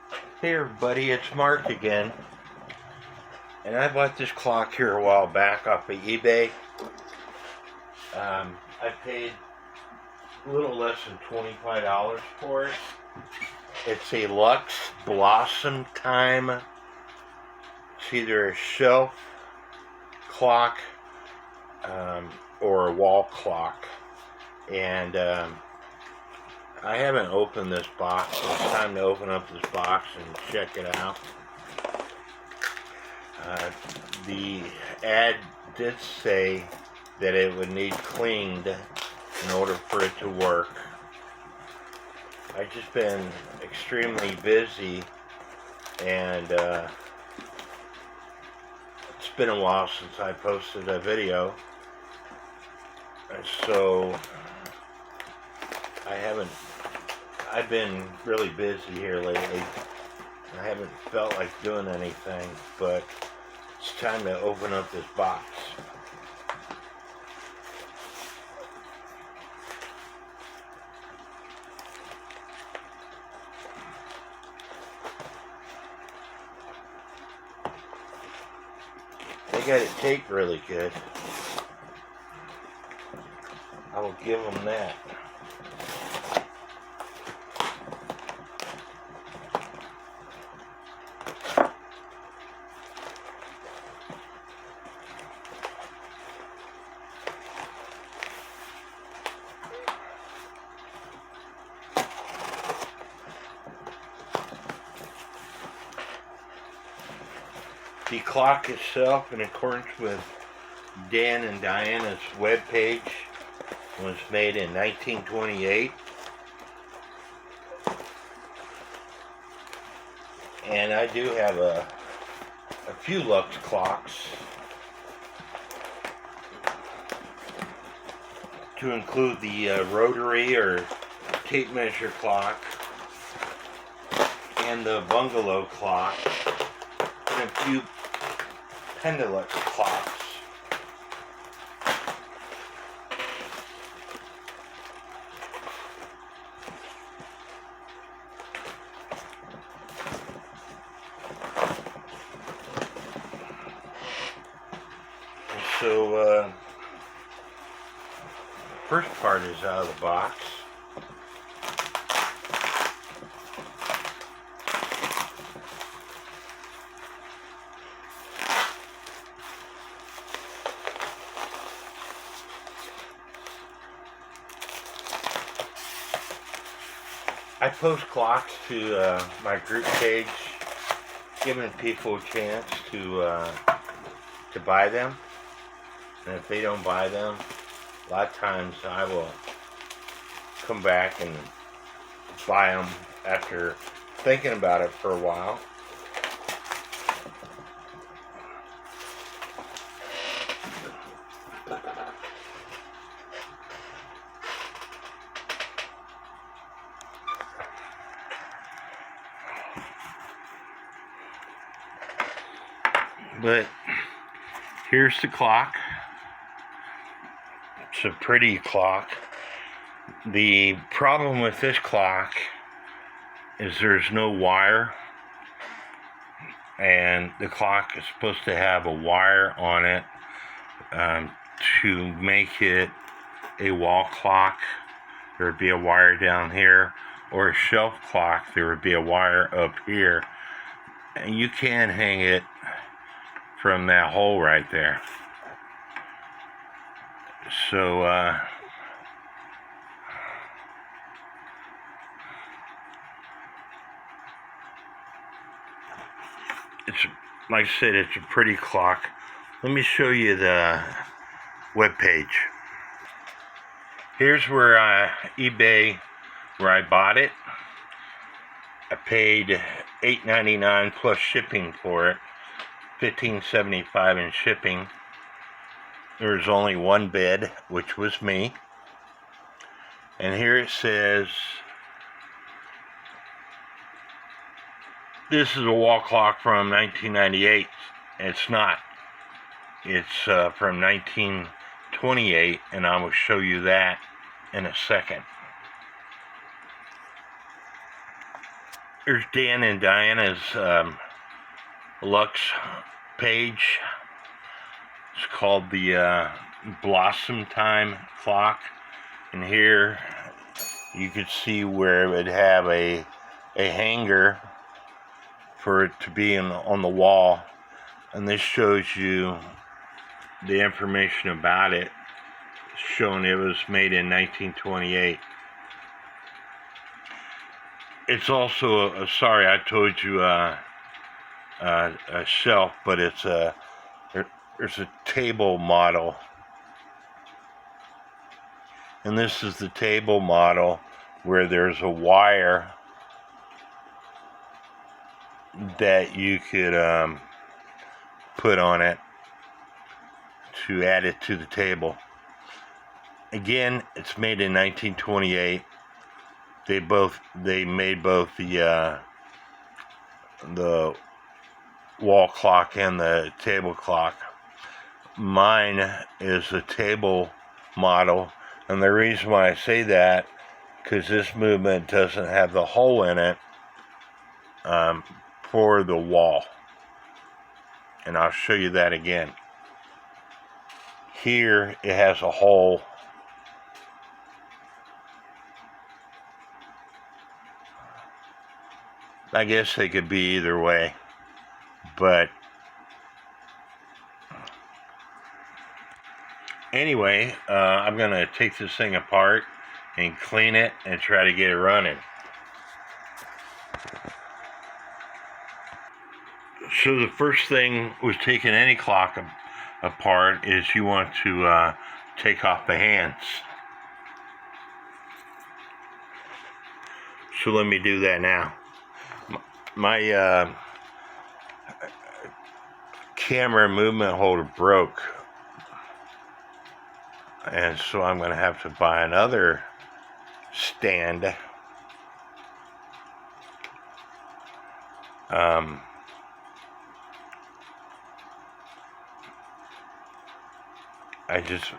Hey everybody, it's Mark again, and I bought this clock here a while back off of eBay. I paid a little less than $25 for it. It's a Lux Blossom Time. It's either a shelf clock or a wall clock, and I haven't opened this box. It's time to open up this box and check it out. The ad did say that it would need cleaned in order for it to work. I've just been extremely busy, and it's been a while since I posted a video, so I've been really busy here lately. I haven't felt like doing anything, but it's time to open up this box. They got it taped really good. I will give them that. The clock itself, in accordance with Dan and Diana's webpage, was made in 1928. And I do have a few Lux clocks, to include the rotary or tape measure clock and the bungalow clock and a few Pendulux clocks. And so first part is out of the box. I post clocks to my group page, giving people a chance to buy them. And if they don't buy them, a lot of times I will come back and buy them after thinking about it for a while. But here's the clock. It's a pretty clock. The problem with this clock is there's no wire, and the clock is supposed to have a wire on it to make it a wall clock. There would be a wire down here, or a shelf clock, there would be a wire up here, and you can hang it from that hole right there. So it's, like I said, it's a pretty clock. Let me show you the web page. Here's where eBay, where I bought it. I paid $8.99 plus shipping for it. $15.75 in shipping. There was only one bid, which was me. And here it says, this is a wall clock from 1998. It's not. It's from 1928, and I will show you that in a second. There's Dan and Diana's Lux page. It's called the Blossom Time clock. And here you could see where it would have a hanger for it to be on the wall. And this shows you the information about it, showing it was made in 1928. It's also sorry, I told you a shelf, but it's there's a table model, and this is the table model where there's a wire that you could put on it to add it to the table. Again, it's made in 1928. They made both the wall clock and the table clock. Mine is a table model, and the reason why I say that, because this movement doesn't have the hole in it for the wall. And I'll show you that again. Here it has a hole. I guess they could be either way, but anyway, I'm going to take this thing apart and clean it and try to get it running. So the first thing with taking any clock apart is you want to take off the hands. So let me do that now. My camera movement holder broke, and so I'm going to have to buy another stand. I just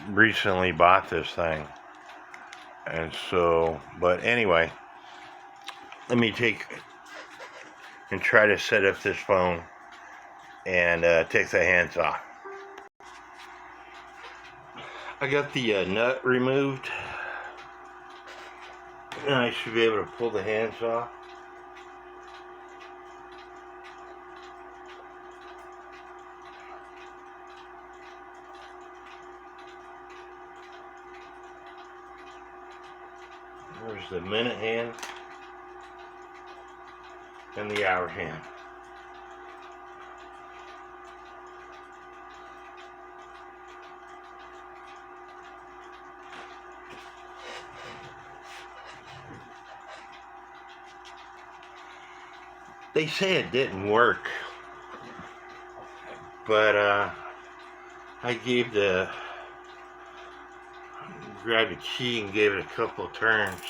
recently bought this thing, and so, but anyway, let me take and try to set up this phone and take the hands off. I got the nut removed, and I should be able to pull the hands off. There's the minute hand and the hour hand. They say it didn't work, but I grabbed the key and gave it a couple of turns,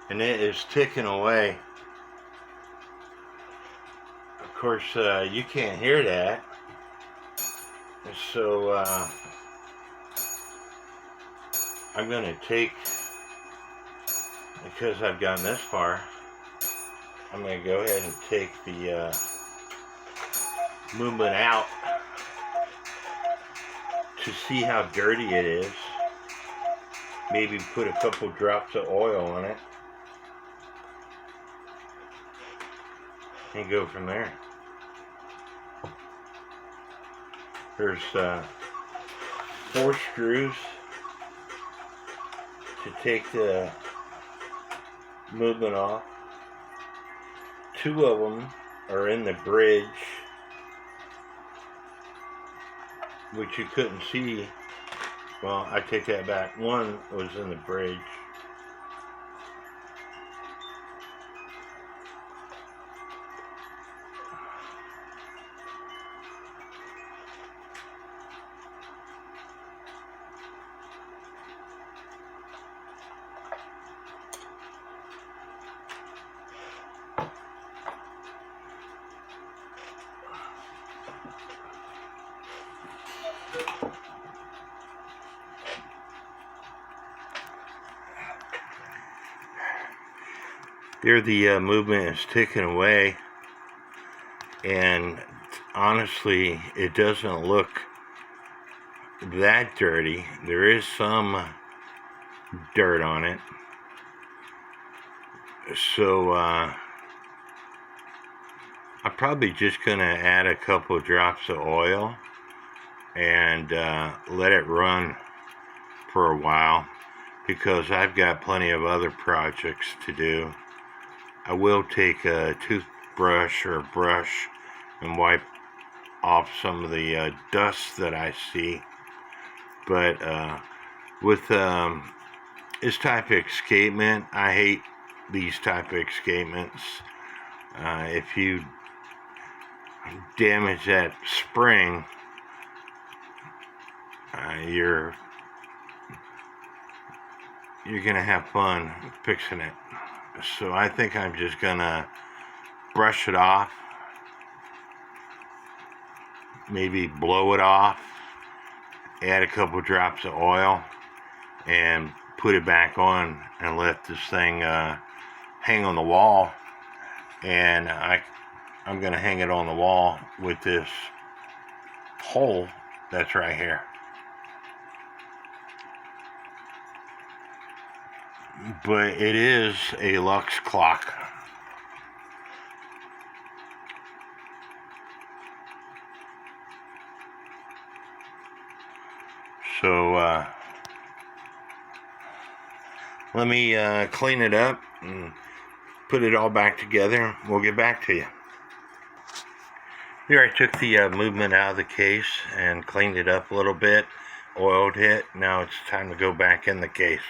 and it is ticking away. Of course, you can't hear that, so I'm going to take, because I've gotten this far, I'm going to go ahead and take the movement out to see how dirty it is. Maybe put a couple drops of oil on it and go from there. There's 4 screws to take the movement off. 2 of them are in the bridge, which you couldn't see. Well, I take that back. 1 was in the bridge. Here the movement is ticking away, and honestly it doesn't look that dirty. There is some dirt on it, so I'm probably just gonna add a couple drops of oil and let it run for a while, because I've got plenty of other projects to do. I will take a toothbrush or a brush and wipe off some of the dust that I see, but with this type of escapement, I hate these type of escapements. If you damage that spring, you're gonna have fun fixing it. So I think I'm just gonna brush it off, maybe blow it off, add a couple drops of oil, and put it back on and let this thing hang on the wall. And I'm gonna hang it on the wall with this hole that's right here. But it is a Lux clock. So let me clean it up and put it all back together. We'll get back to you. Here I took the movement out of the case and cleaned it up a little bit, oiled it. Now it's time to go back in the case.